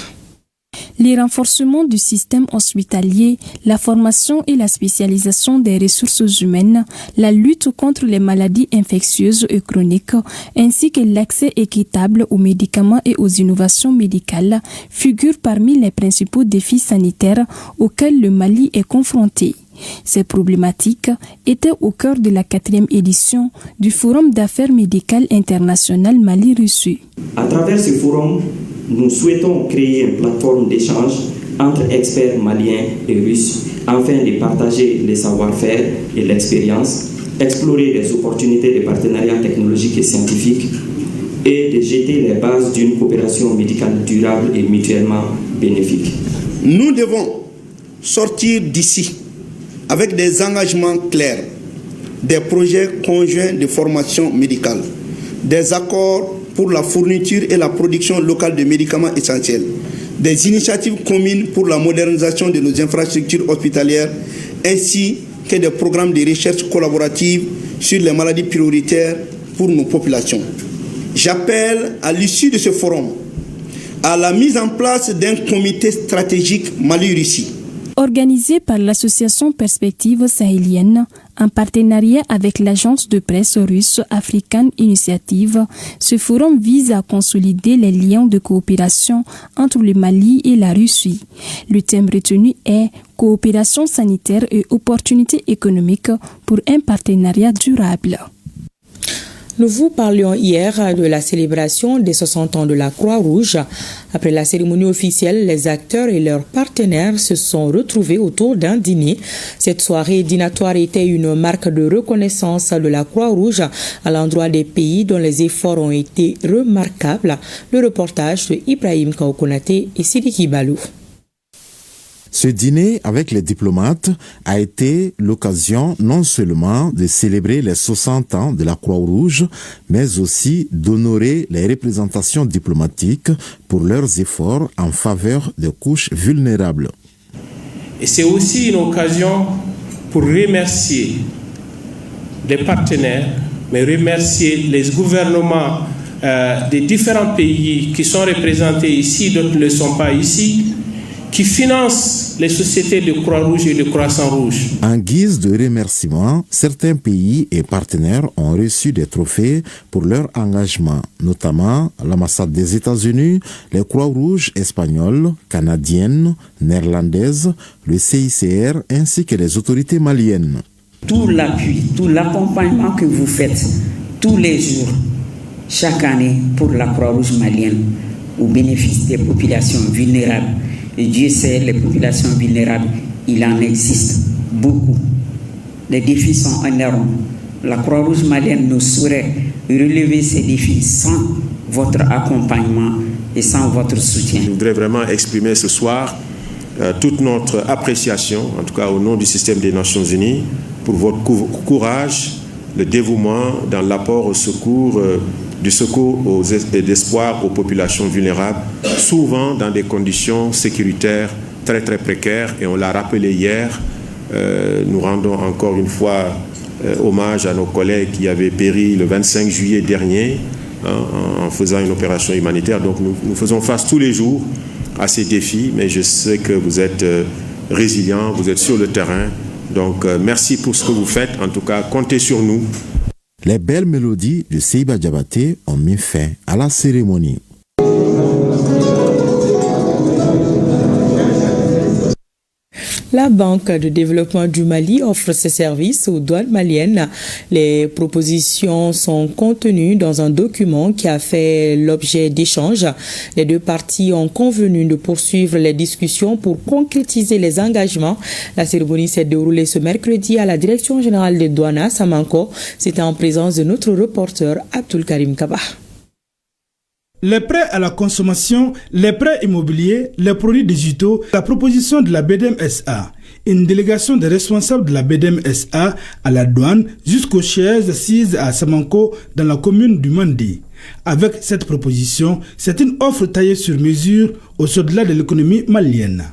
S2: Les renforcements du système hospitalier, la formation et la spécialisation des ressources humaines, la lutte contre les maladies infectieuses et chroniques, ainsi que l'accès équitable aux médicaments et aux innovations médicales figurent parmi les principaux défis sanitaires auxquels le Mali est confronté. Ces problématiques étaient au cœur de la 4e édition du Forum d'affaires médicales international Mali-Russie.
S5: À travers ce forum, nous souhaitons créer une plateforme d'échange entre experts maliens et russes afin de partager les savoir-faire et l'expérience, explorer les opportunités de partenariat technologique et scientifique et de jeter les bases d'une coopération médicale durable et mutuellement bénéfique.
S6: Nous devons sortir d'ici avec des engagements clairs, des projets conjoints de formation médicale, des accords pour la fourniture et la production locale de médicaments essentiels, des initiatives communes pour la modernisation de nos infrastructures hospitalières, ainsi que des programmes de recherche collaborative sur les maladies prioritaires pour nos populations. J'appelle à l'issue de ce forum à la mise en place d'un comité stratégique Mali-Russie.
S2: Organisé par l'association Perspective sahélienne, en partenariat avec l'agence de presse russe African Initiative, ce forum vise à consolider les liens de coopération entre le Mali et la Russie. Le thème retenu est coopération sanitaire et opportunités économiques pour un partenariat durable.
S1: Nous vous parlions hier de la célébration des 60 ans de la Croix-Rouge. Après la cérémonie officielle, les acteurs et leurs partenaires se sont retrouvés autour d'un dîner. Cette soirée dînatoire était une marque de reconnaissance de la Croix-Rouge à l'endroit des pays dont les efforts ont été remarquables. Le reportage de Ibrahim Kaokonate et Sidiki Balou.
S8: Ce dîner avec les diplomates a été l'occasion non seulement de célébrer les 60 ans de la Croix-Rouge, mais aussi d'honorer les représentations diplomatiques pour leurs efforts en faveur des couches vulnérables.
S13: Et c'est aussi une occasion pour remercier les partenaires, mais remercier les gouvernements des différents pays qui sont représentés ici, d'autres ne le sont pas ici, qui financent les sociétés de Croix-Rouge et de Croissant-Rouge.
S8: En guise de remerciement, certains pays et partenaires ont reçu des trophées pour leur engagement, notamment l'ambassade des États-Unis, les Croix-Rouges espagnoles, canadiennes, néerlandaises, le CICR ainsi que les autorités maliennes.
S9: Tout l'appui, tout l'accompagnement que vous faites tous les jours, chaque année pour la Croix-Rouge malienne, au bénéfice des populations vulnérables. Et Dieu sait, les populations vulnérables, il en existe beaucoup. Les défis sont énormes. La Croix-Rouge malienne ne saurait relever ces défis sans votre accompagnement et sans votre soutien.
S10: Je voudrais vraiment exprimer ce soir toute notre appréciation, en tout cas au nom du système des Nations Unies, pour votre courage, le dévouement dans l'apport au secours, du secours et d'espoir aux populations vulnérables, souvent dans des conditions sécuritaires très très précaires. Et on l'a rappelé hier, nous rendons encore une fois hommage à nos collègues qui avaient péri le 25 juillet dernier en faisant une opération humanitaire. Donc nous faisons face tous les jours à ces défis, mais je sais que vous êtes résilients, vous êtes sur le terrain. Donc merci pour ce que vous faites. En tout cas, comptez sur nous.
S8: Les belles mélodies de Seiba Diabaté ont mis fin à la cérémonie.
S1: La Banque de développement du Mali offre ses services aux douanes maliennes. Les propositions sont contenues dans un document qui a fait l'objet d'échanges. Les deux parties ont convenu de poursuivre les discussions pour concrétiser les engagements. La cérémonie s'est déroulée ce mercredi à la Direction générale des douanes à Samanko. C'était en présence de notre reporter Abdul Karim Kaba.
S7: les prêts à la consommation, les prêts immobiliers, les produits digitaux, la proposition de la BDM SA. Une délégation des responsables de la BDM SA à la douane jusqu'aux chaises assises à Samanko dans la commune du Mandi. Avec cette proposition, c'est une offre taillée sur mesure au-delà de l'économie malienne.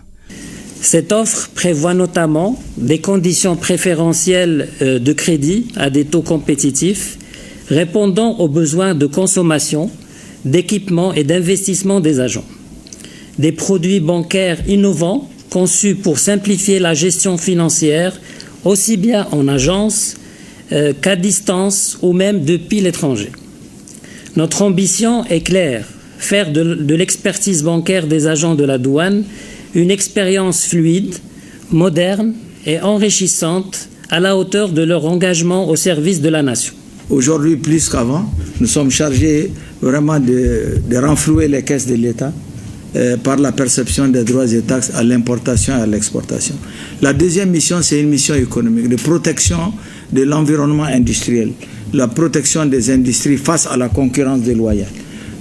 S11: Cette offre prévoit notamment des conditions préférentielles de crédit à des taux compétitifs, répondant aux besoins de consommation, d'équipement et d'investissement des agents. Des produits bancaires innovants conçus pour simplifier la gestion financière, aussi bien en agence qu'à distance ou même depuis l'étranger. Notre ambition est claire, faire de l'expertise bancaire des agents de la douane une expérience fluide, moderne et enrichissante à la hauteur de leur engagement au service de la nation.
S12: Aujourd'hui, plus qu'avant, nous sommes chargés vraiment de renflouer les caisses de l'État par la perception des droits et taxes à l'importation et à l'exportation. La deuxième mission, c'est une mission économique, de protection de l'environnement industriel, la protection des industries face à la concurrence déloyale.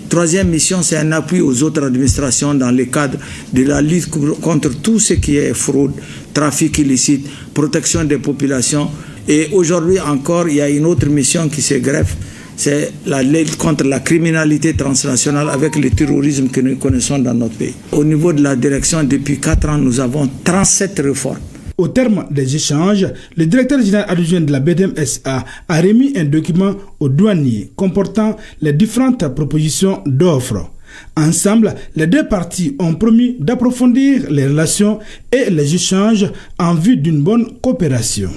S12: Troisième mission, c'est un appui aux autres administrations dans le cadre de la lutte contre tout ce qui est fraude, trafic illicite, protection des populations. Et aujourd'hui encore, il y a une autre mission qui se greffe, c'est la lutte contre la criminalité transnationale avec le terrorisme que nous connaissons dans notre pays. Au niveau de la direction, depuis 4 ans, nous avons 37 réformes.
S7: Au terme des échanges, le directeur général adjoint de la BDM SA a remis un document aux douaniers comportant les différentes propositions d'offres. Ensemble, les deux parties ont promis d'approfondir les relations et les échanges en vue d'une bonne coopération.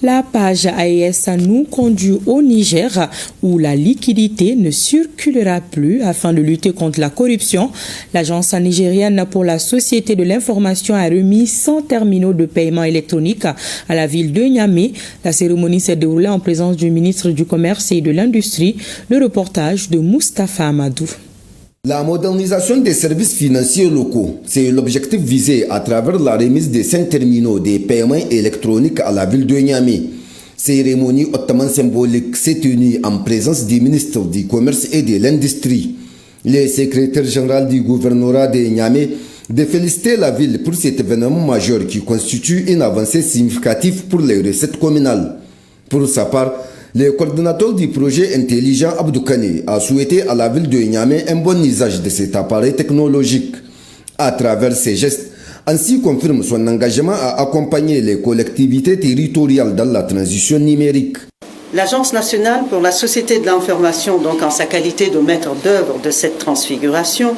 S1: La page AES nous conduit au Niger où la liquidité ne circulera plus afin de lutter contre la corruption. L'agence nigérienne pour la société de l'information a remis 100 terminaux de paiement électronique à la ville de Niamey. La cérémonie s'est déroulée en présence du ministre du Commerce et de l'Industrie. Le reportage de Moustapha Amadou.
S14: La modernisation des services financiers locaux, c'est l'objectif visé à travers la remise des 5 terminaux de paiements électroniques à la ville de Niamey. Cérémonie hautement symbolique s'est tenue en présence du ministre du Commerce et de l'Industrie. Le secrétaire général du gouvernorat de Niamey de féliciter la ville pour cet événement majeur qui constitue une avancée significative pour les recettes communales. Pour sa part, le coordinateur du projet intelligent Abdou Kane a souhaité à la ville de Niamey un bon usage de cet appareil technologique. À travers ses gestes, ainsi confirme son engagement à accompagner les collectivités territoriales dans la transition numérique.
S15: L'Agence nationale pour la société de l'information, donc en sa qualité de maître d'œuvre de cette transfiguration,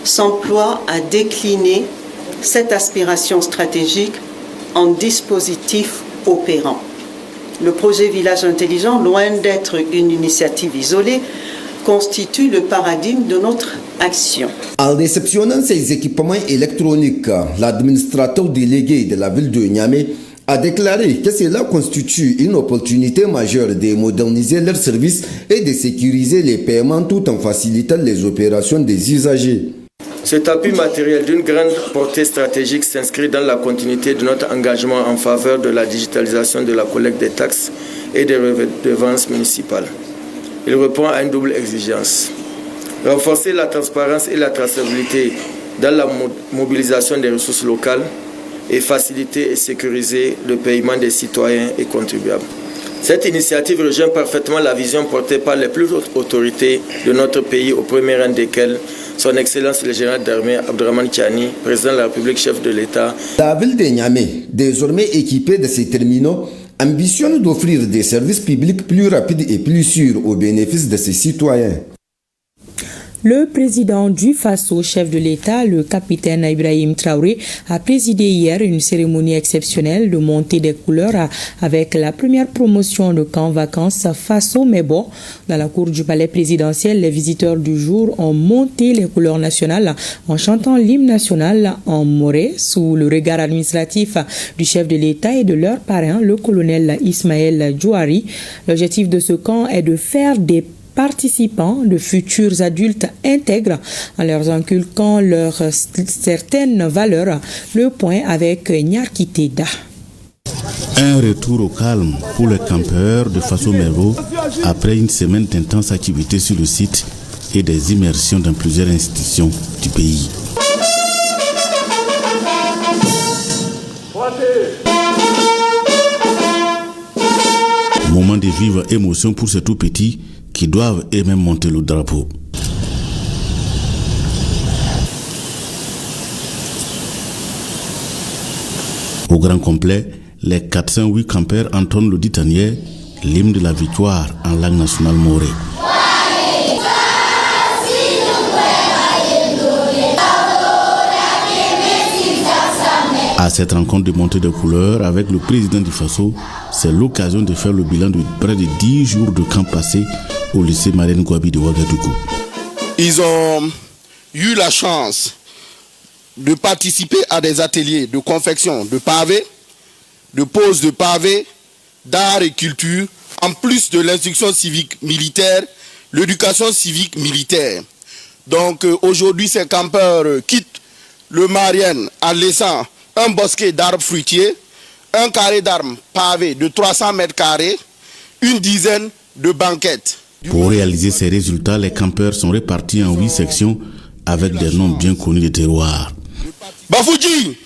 S15: s'emploie à décliner cette aspiration stratégique en dispositifs opérants. Le projet Village Intelligent, loin d'être une initiative isolée, constitue le paradigme de notre action.
S14: En réceptionnant ces équipements électroniques, l'administrateur délégué de la ville de Niamey a déclaré que cela constitue une opportunité majeure de moderniser leurs services et de sécuriser les paiements tout en facilitant les opérations des usagers.
S16: Cet appui matériel d'une grande portée stratégique s'inscrit dans la continuité de notre engagement en faveur de la digitalisation de la collecte des taxes et des redevances municipales. Il répond à une double exigence. Renforcer la transparence et la traçabilité dans la mobilisation des ressources locales et faciliter et sécuriser le paiement des citoyens et contribuables. Cette initiative rejoint parfaitement la vision portée par les plus hautes autorités de notre pays, au premier rang desquelles Son Excellence le général d'armée Abdourahmane Tiani, président de la République, chef de l'État.
S14: La ville de Niamey, désormais équipée de ces terminaux, ambitionne d'offrir des services publics plus rapides et plus sûrs au bénéfice de ses citoyens.
S1: Le président du Faso, chef de l'État, le capitaine Ibrahim Traoré, a présidé hier une cérémonie exceptionnelle de montée des couleurs avec la première promotion de camp vacances Faso Mebo. Dans la cour du palais présidentiel, les visiteurs du jour ont monté les couleurs nationales en chantant l'hymne national en moré sous le regard administratif du chef de l'État et de leur parrain, le colonel Ismaël Djouari. L'objectif de ce camp est de faire des participants de futurs adultes intègres en leur inculquant leurs certaines valeurs. Le point avec Nyarki Teda.
S17: Un retour au calme pour les campeurs de Faso Mebo après une semaine d'intenses activités sur le site et des immersions dans plusieurs institutions du pays. Moment de vive émotion pour ces tout petits qui doivent eux-mêmes monter le drapeau. Au grand complet, les 408 campeurs entonnent le ditanier, l'hymne de la victoire en langue nationale morée. À cette rencontre de montée de couleurs avec le président du Faso, c'est l'occasion de faire le bilan de près de 10 jours de camp passé au lycée Marine Gouabi de Ouagadougou.
S6: Ils ont eu la chance de participer à des ateliers de confection de pavés, de pose de pavés, d'art et culture, en plus de l'instruction civique militaire, l'éducation civique militaire. Donc aujourd'hui, ces campeurs quittent le Marienne en laissant un bosquet d'arbres fruitiers, un carré d'armes pavé de 300 mètres carrés, une dizaine de banquettes.
S17: Pour réaliser ces résultats, les campeurs sont répartis en 8 sections avec des noms bien connus des terroirs.
S6: Bafouji,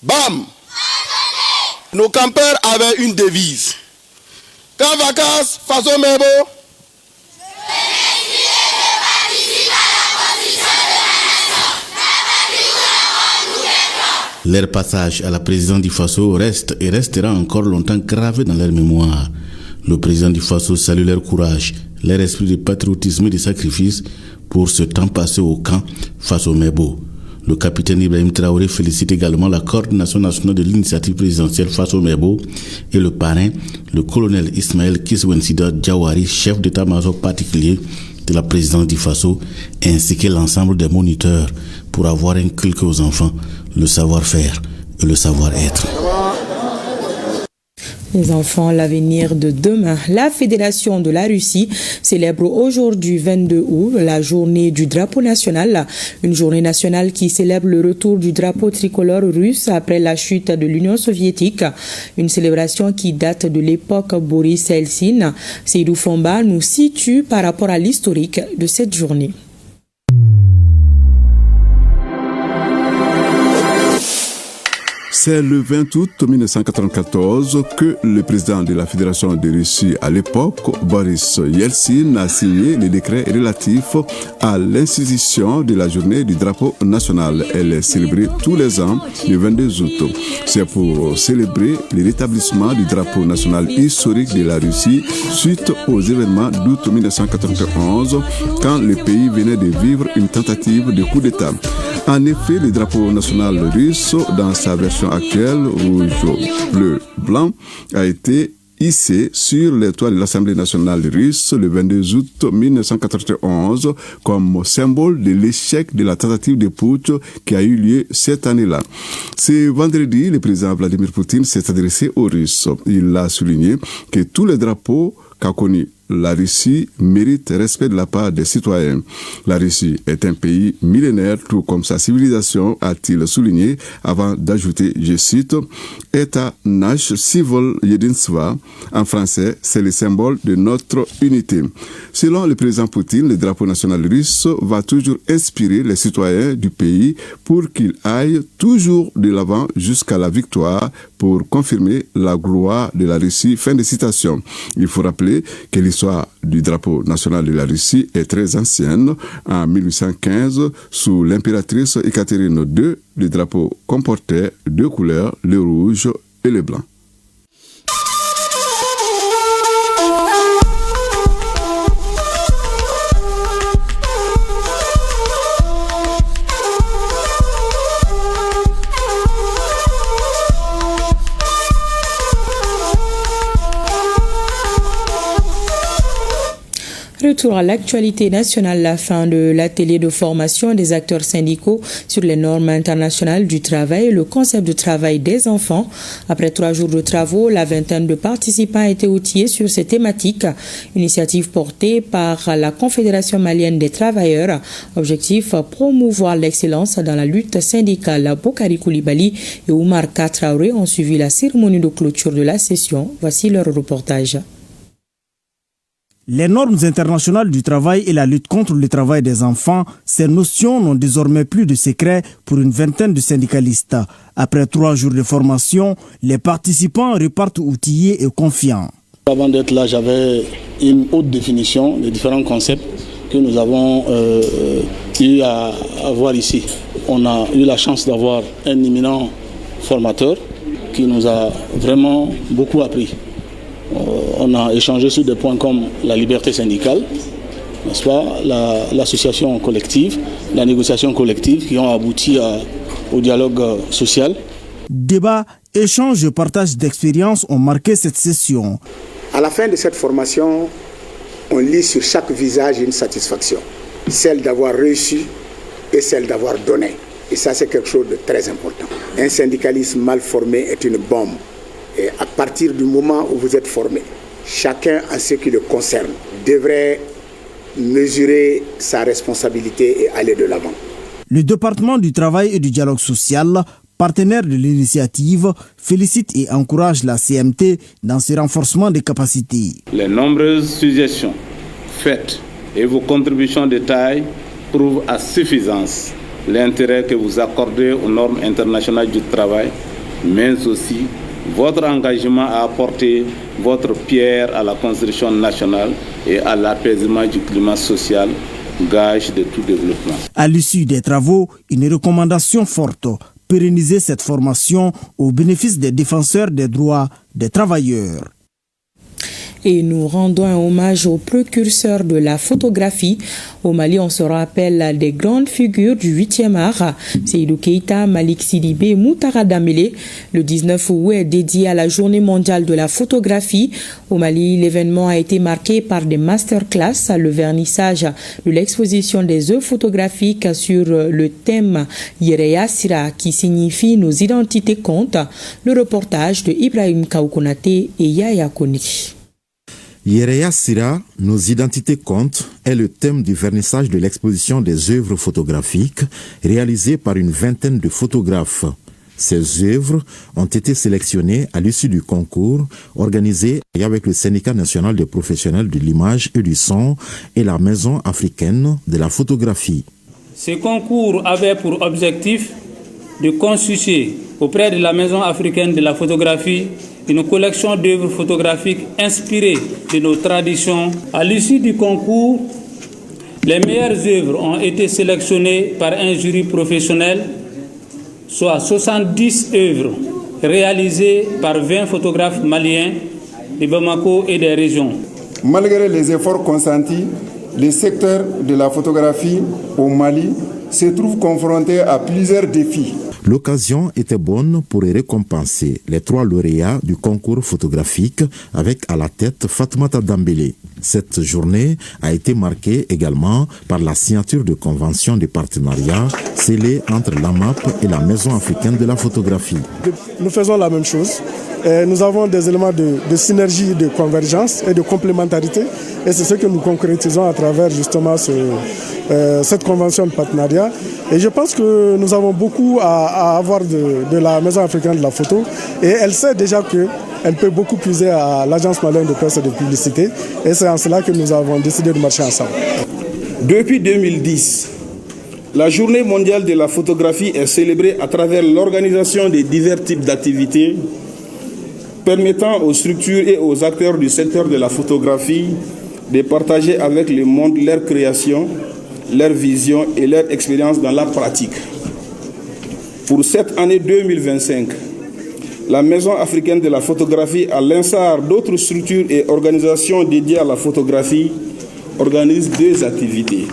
S6: Bam. Nos campeurs avaient une devise. Quand vacances, Faso Mebo.
S17: Leur passage à la présidence du Faso reste et restera encore longtemps gravé dans leur mémoire. Le président du Faso salue leur courage, leur esprit de patriotisme et de sacrifice pour ce temps passé au camp Faso Mebo. Le capitaine Ibrahim Traoré félicite également la coordination nationale de l'initiative présidentielle Faso Mebo et le parrain, le colonel Ismaël Kiswensida Djawari, chef d'état-major particulier de la présidence du Faso, ainsi que l'ensemble des moniteurs pour avoir inculqué aux enfants le savoir-faire et le savoir-être.
S1: Les enfants, l'avenir de demain. La Fédération de la Russie célèbre aujourd'hui 22 août la journée du drapeau national. Une journée nationale qui célèbre le retour du drapeau tricolore russe après la chute de l'Union soviétique. Une célébration qui date de l'époque Boris Eltsine. Seydou Fomba nous situe par rapport à l'historique de cette journée.
S18: C'est le 20 août 1994 que le président de la Fédération de Russie à l'époque, Boris Yeltsin, a signé le décret relatif à l'institution de la journée du drapeau national. Elle est célébrée tous les ans le 22 août. C'est pour célébrer le rétablissement du drapeau national historique de la Russie suite aux événements d'août 1991 quand le pays venait de vivre une tentative de coup d'État. En effet, le drapeau national russe, dans sa version actuelle, rouge, bleu, blanc, a été hissé sur les toits de l'Assemblée nationale russe le 22 août 1991 comme symbole de l'échec de la tentative de putsch qui a eu lieu cette année-là. Ce vendredi, le président Vladimir Poutine s'est adressé aux Russes. Il a souligné que tous les drapeaux qu'a connus la Russie mérite respect de la part des citoyens. La Russie est un pays millénaire, tout comme sa civilisation, a-t-il souligné, avant d'ajouter, je cite, « État nash civil jedinstva ». En français, c'est le symbole de notre unité. Selon le président Poutine, le drapeau national russe va toujours inspirer les citoyens du pays pour qu'ils aillent toujours de l'avant jusqu'à la victoire pour confirmer la gloire de la Russie. Fin de citation. Il faut rappeler que l'histoire du drapeau national de la Russie est très ancienne. En 1815, sous l'impératrice Ekaterine II, le drapeau comportait deux couleurs, le rouge et le blanc.
S1: retour à l'actualité nationale, la fin de l'atelier de formation des acteurs syndicaux sur les normes internationales du travail et le concept de travail des enfants. Après 3 jours de travaux, la vingtaine de participants a été outillés sur ces thématiques. Initiative portée par la Confédération malienne des travailleurs. Objectif, promouvoir l'excellence dans la lutte syndicale. Bokari Koulibaly et Oumar Katraoré ont suivi la cérémonie de clôture de la session. Voici leur reportage.
S3: Les normes internationales du travail et la lutte contre le travail des enfants, ces notions n'ont désormais plus de secret pour une vingtaine de syndicalistes. Après 3 jours de formation, les participants repartent outillés et confiants.
S19: Avant d'être là, j'avais une haute définition des différents concepts que nous avons eu à voir ici. On a eu la chance d'avoir un éminent formateur qui nous a vraiment beaucoup appris. On a échangé sur des points comme la liberté syndicale, n'est-ce pas, l'association collective, la négociation collective qui ont abouti au dialogue social.
S3: Débat, échange et partage d'expériences ont marqué cette session.
S20: À la fin de cette formation, on lit sur chaque visage une satisfaction, celle d'avoir réussi et celle d'avoir donné. Et ça, c'est quelque chose de très important. Un syndicalisme mal formé est une bombe. Et à partir du moment où vous êtes formé, chacun en ce qui le concerne devrait mesurer sa responsabilité et aller de l'avant.
S3: Le département du travail et du dialogue social, partenaire de l'initiative, félicite et encourage la CMT dans ce renforcement des capacités.
S21: Les nombreuses suggestions faites et vos contributions de taille prouvent à suffisance l'intérêt que vous accordez aux normes internationales du travail, mais aussi votre engagement à apporter votre pierre à la construction nationale et à l'apaisement du climat social, gage de tout développement.
S3: À l'issue des travaux, une recommandation forte, pérenniser cette formation au bénéfice des défenseurs des droits des travailleurs.
S1: Et nous rendons un hommage aux précurseurs de la photographie. Au Mali, on se rappelle des grandes figures du 8e art, Seydou Keïta, Malik Sidibé, Moutara Damele. Le 19 août est dédié à la Journée mondiale de la photographie. Au Mali, l'événement a été marqué par des masterclass, le vernissage de l'exposition des œuvres photographiques sur le thème Yereya Sira, qui signifie nos identités comptent. Le reportage de Ibrahim Kaoukonate et Yaya Koni.
S8: Yereya Sira, nos identités comptent, est le thème du vernissage de l'exposition des œuvres photographiques réalisée par une vingtaine de photographes. Ces œuvres ont été sélectionnées à l'issue du concours organisé avec le Syndicat national des professionnels de l'image et du son et la Maison africaine de la photographie.
S22: Ce concours avait pour objectif de constituer auprès de la Maison africaine de la photographie une collection d'œuvres photographiques inspirées de nos traditions. À l'issue du concours, les meilleures œuvres ont été sélectionnées par un jury professionnel, soit 70 œuvres réalisées par 20 photographes maliens de Bamako et des régions.
S23: Malgré les efforts consentis, le secteur de la photographie au Mali se trouve confronté à plusieurs défis.
S8: L'occasion était bonne pour récompenser les 3 lauréats du concours photographique avec à la tête Fatoumata Dambélé. Cette journée a été marquée également par la signature de conventions de partenariat scellées entre l'AMAP et la Maison africaine de la photographie.
S27: Nous faisons la même chose. Nous avons des éléments de synergie, de convergence et de complémentarité. Et c'est ce que nous concrétisons à travers justement cette convention de partenariat. Et je pense que nous avons beaucoup à avoir de la Maison africaine de la photo. Et elle sait déjà qu'elle peut beaucoup puiser à l'Agence malienne de presse et de publicité. Et c'est en cela que nous avons décidé de marcher ensemble.
S23: Depuis 2010, la Journée mondiale de la photographie est célébrée à travers l'organisation de divers types d'activités permettant aux structures et aux acteurs du secteur de la photographie de partager avec le monde leur création, leur vision et leur expérience dans la pratique. Pour cette année 2025, la Maison africaine de la photographie, à l'instar d'autres structures et organisations dédiées à la photographie, organise 2 activités.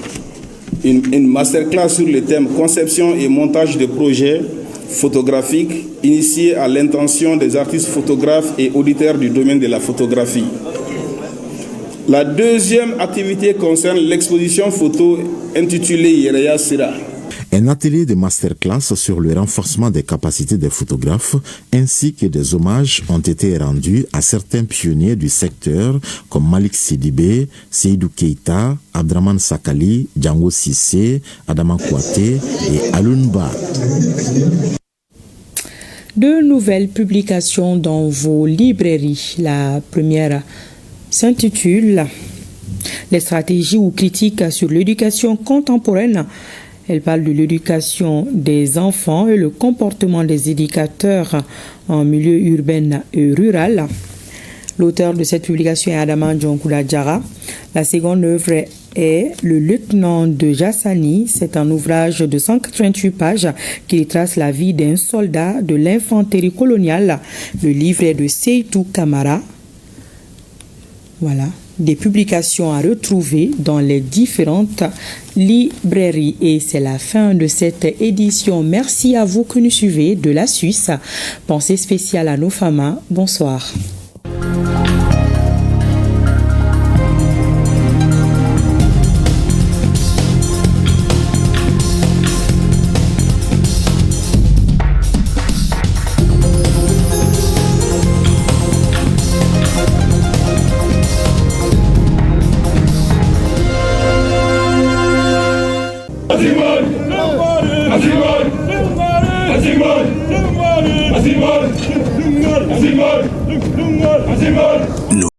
S23: Une masterclass sur le thème conception et montage de projets photographiques initiée à l'intention des artistes photographes et auditeurs du domaine de la photographie. La deuxième activité concerne l'exposition photo intitulée Yereya Sira.
S8: Un atelier de masterclass sur le renforcement des capacités des photographes ainsi que des hommages ont été rendus à certains pionniers du secteur comme Malik Sidibé, Seydou Keita, Abdraman Sakali, Django Sissé, Adama Kouate et Alunba.
S1: De nouvelles publications dans vos librairies. La première s'intitule « Les stratégies ou critiques sur l'éducation contemporaine ». Elle parle de l'éducation des enfants et le comportement des éducateurs en milieu urbain et rural. L'auteur de cette publication est Adama Djonkula Diarra. La seconde œuvre est Le lieutenant de Jassani. C'est un ouvrage de 188 pages qui retrace la vie d'un soldat de l'infanterie coloniale. Le livre est de Seytou Kamara. Voilà, des publications à retrouver dans les différentes librairies. Et c'est la fin de cette édition. Merci à vous que nous suivez de la Suisse. Pensée spéciale à nos femmes. Bonsoir.